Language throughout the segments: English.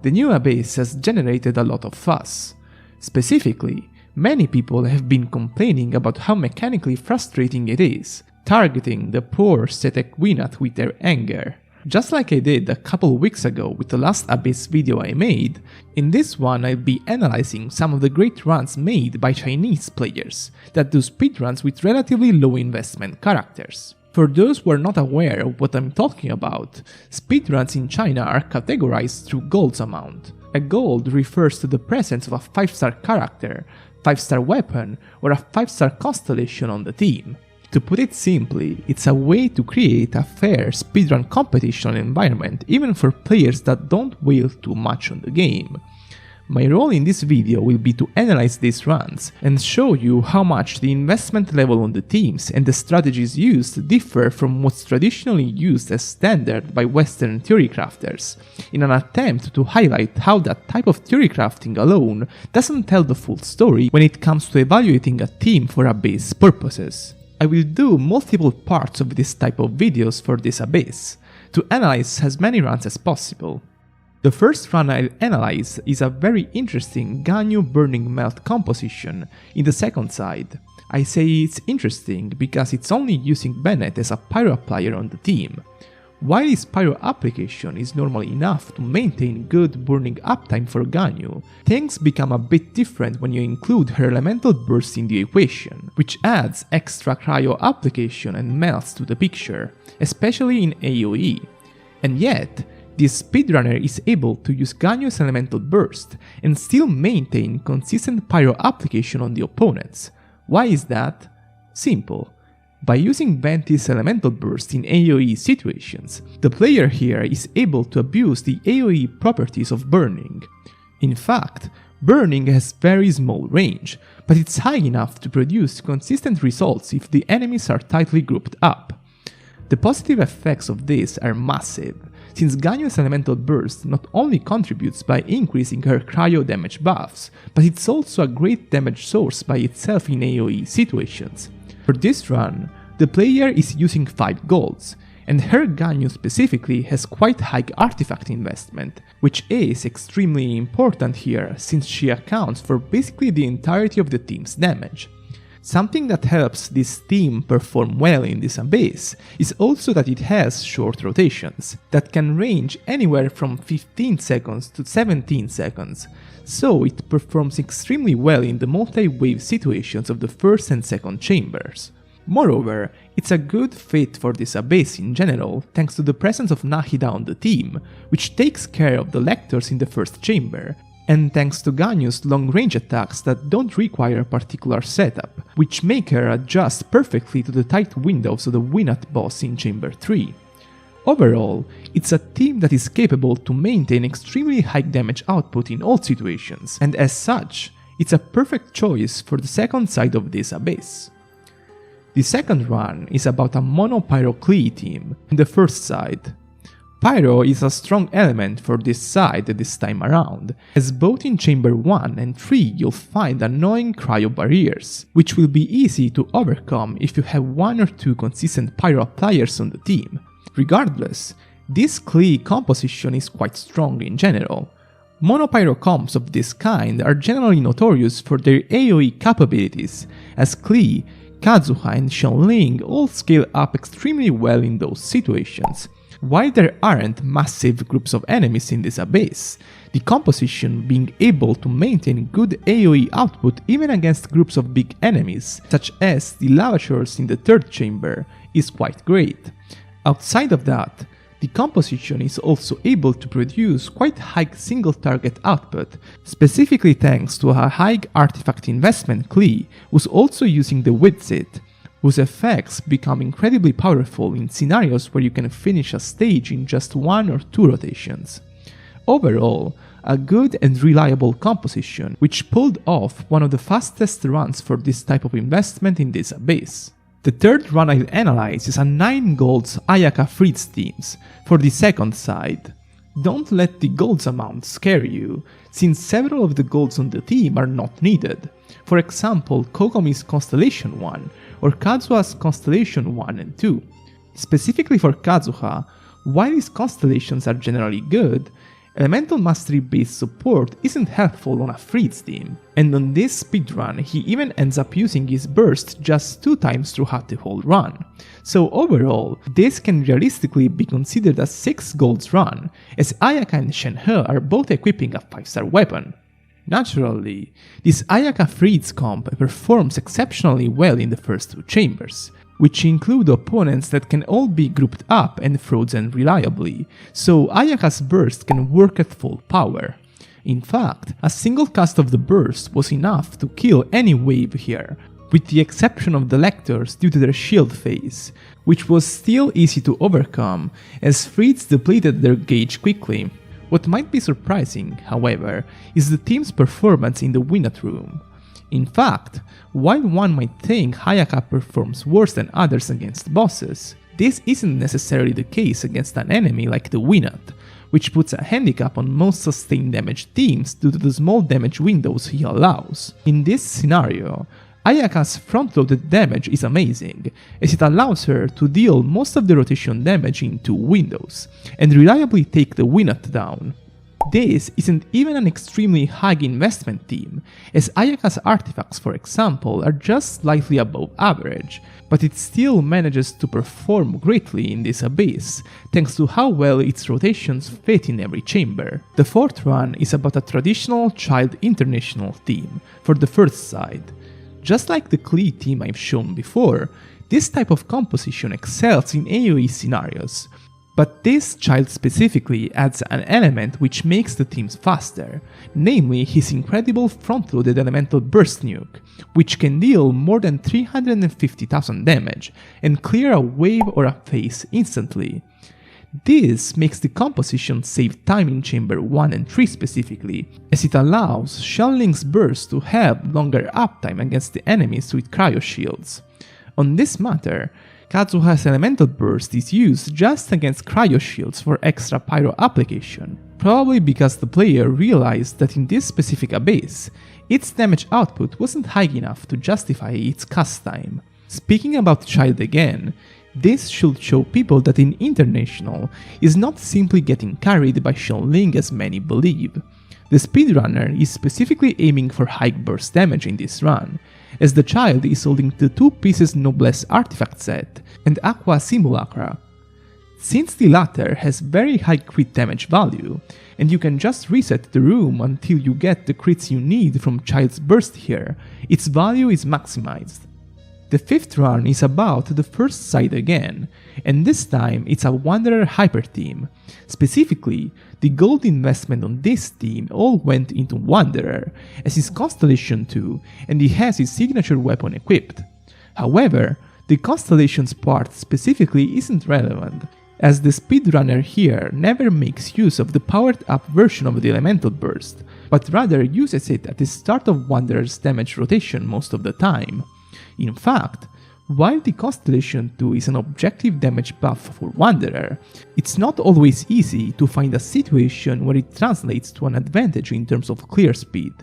The new Abyss has generated a lot of fuss. Specifically, many people have been complaining about how mechanically frustrating it is, targeting the poor Setek Winath with their anger. Just like I did a couple weeks ago with the last Abyss video I made, in this one I'll be analyzing some of the great runs made by Chinese players that do speedruns with relatively low investment characters. For those who are not aware of what I'm talking about, speedruns in China are categorized through golds amount. A gold refers to the presence of a 5-star character, 5-star weapon, or a 5-star constellation on the team. To put it simply, it's a way to create a fair speedrun competition environment even for players that don't wail too much on the game. My role in this video will be to analyze these runs and show you how much the investment level on the teams and the strategies used differ from what's traditionally used as standard by Western theory crafters, in an attempt to highlight how that type of theory crafting alone doesn't tell the full story when it comes to evaluating a team for Abyss purposes. I will do multiple parts of this type of videos for this Abyss, to analyze as many runs as possible. The first run I'll analyze is a very interesting Ganyu Burning Melt composition in the second side. I say it's interesting because it's only using Bennett as a Pyro applier on the team. While his Pyro application is normally enough to maintain good burning uptime for Ganyu, things become a bit different when you include her elemental burst in the equation, which adds extra cryo application and melts to the picture, especially in AoE. And yet, this speedrunner is able to use Ganyu's elemental burst and still maintain consistent Pyro application on the opponents. Why is that? Simple. By using Venti's elemental burst in AoE situations, the player here is able to abuse the AoE properties of burning. In fact, burning has very small range, but it's high enough to produce consistent results if the enemies are tightly grouped up. The positive effects of this are massive, since Ganyu's elemental burst not only contributes by increasing her cryo damage buffs, but it's also a great damage source by itself in AoE situations. For this run, the player is using 5 golds, and her Ganyu specifically has quite high artifact investment, which is extremely important here since she accounts for basically the entirety of the team's damage. Something that helps this team perform well in this Abyss is also that it has short rotations, that can range anywhere from 15 seconds to 17 seconds, so it performs extremely well in the multi-wave situations of the first and second chambers. Moreover, it's a good fit for this Abyss in general thanks to the presence of Nahida on the team, which takes care of the lectors in the first chamber, and thanks to Ganyu's long-range attacks that don't require a particular setup, which make her adjust perfectly to the tight windows of the Winath boss in Chamber 3. Overall, it's a team that is capable to maintain extremely high damage output in all situations, and as such, it's a perfect choice for the second side of this Abyss. The second run is about a mono Pyro Klee team in the first side. Pyro is a strong element for this side this time around, as both in Chamber 1 and 3 you'll find annoying cryo barriers, which will be easy to overcome if you have 1 or 2 consistent Pyro appliers on the team. Regardless, this Klee composition is quite strong in general. Monopyro comps of this kind are generally notorious for their AoE capabilities, as Klee, Kazuha and Xiongling all scale up extremely well in those situations. While there aren't massive groups of enemies in this Abyss, the composition being able to maintain good AoE output even against groups of big enemies, such as the Lavashers in the third chamber, is quite great. Outside of that, the composition is also able to produce quite high single target output, specifically thanks to a high artifact investment Klee, who's also using the Widsit, whose effects become incredibly powerful in scenarios where you can finish a stage in just 1 or 2 rotations. Overall, a good and reliable composition, which pulled off one of the fastest runs for this type of investment in this Abyss. The third run I'll analyze is a 9 golds Ayaka Fritz teams for the second side. Don't let the golds amount scare you, since several of the golds on the team are not needed. For example, Kokomi's Constellation 1 or Kazuha's Constellation 1 and 2. Specifically for Kazuha, while his constellations are generally good, Elemental Mastery based support isn't helpful on a Freed's team, and on this speedrun he even ends up using his burst just 2 times throughout the whole run. So overall, this can realistically be considered a 6 golds run, as Ayaka and Shenhe are both equipping a 5-star weapon. Naturally, this Ayaka Freed's comp performs exceptionally well in the first 2 chambers, which include opponents that can all be grouped up and frozen reliably, so Ayaka's burst can work at full power. In fact, a single cast of the burst was enough to kill any wave here, with the exception of the lectors due to their shield phase, which was still easy to overcome as Freeds depleted their gauge quickly. What might be surprising, however, is the team's performance in the Winat room. In fact, while one might think Ayaka performs worse than others against bosses, this isn't necessarily the case against an enemy like the Winat, which puts a handicap on most sustained damage teams due to the small damage windows he allows. In this scenario, Ayaka's front-loaded damage is amazing, as it allows her to deal most of the rotation damage in 2 windows, and reliably take the Winat down. This isn't even an extremely high investment team, as Ayaka's artifacts, for example, are just slightly above average, but it still manages to perform greatly in this abyss, thanks to how well its rotations fit in every chamber. The 4th run is about a traditional Childe international team for the first side. Just like the Klee team I've shown before, this type of composition excels in AoE scenarios. But this Childe specifically adds an element which makes the teams faster, namely his incredible front-loaded elemental burst nuke, which can deal more than 350,000 damage and clear a wave or a phase instantly. This makes the composition save time in chamber 1 and 3 specifically, as it allows Xianling's burst to have longer uptime against the enemies with cryo shields. On this matter, Kazuha's elemental burst is used just against cryo shields for extra pyro application, probably because the player realized that in this specific abyss, its damage output wasn't high enough to justify its cast time. Speaking about Childe again, this should show people that in International is not simply getting carried by Xianling as many believe. The speedrunner is specifically aiming for high burst damage in this run, as the Childe is holding the 2 pieces Noblesse artifact set and Aqua Simulacra. Since the latter has very high crit damage value, and you can just reset the room until you get the crits you need from Childe's burst here, its value is maximized. The 5th run is about the first side again, and this time it's a Wanderer hyper team. Specifically, the gold investment on this team all went into Wanderer, as his Constellation 2, and he has his signature weapon equipped. However, the Constellations part specifically isn't relevant, as the speedrunner here never makes use of the powered up version of the elemental burst, but rather uses it at the start of Wanderer's damage rotation most of the time. In fact, while the Constellation 2 is an objective damage buff for Wanderer, it's not always easy to find a situation where it translates to an advantage in terms of clear speed,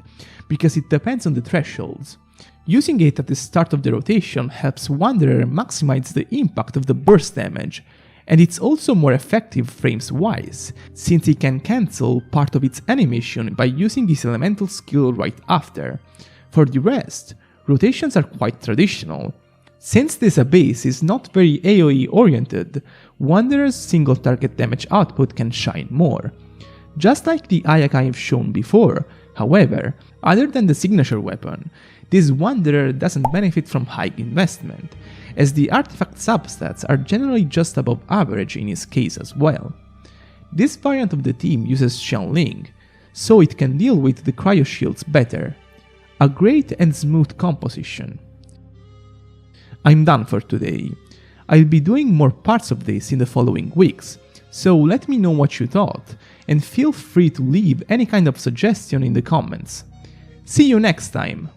because it depends on the thresholds. Using it at the start of the rotation helps Wanderer maximize the impact of the burst damage, and it's also more effective frames-wise, since it can cancel part of its animation by using his elemental skill right after. For the rest, rotations are quite traditional. Since this abyss is not very AoE oriented, Wanderer's single target damage output can shine more. Just like the Ayaka I've shown before, however, other than the signature weapon, this Wanderer doesn't benefit from high investment, as the artifact substats are generally just above average in his case as well. This variant of the team uses Xianling, so it can deal with the cryo shields better. A great and smooth composition. I'm done for today. I'll be doing more parts of this in the following weeks, so let me know what you thought, and feel free to leave any kind of suggestion in the comments. See you next time!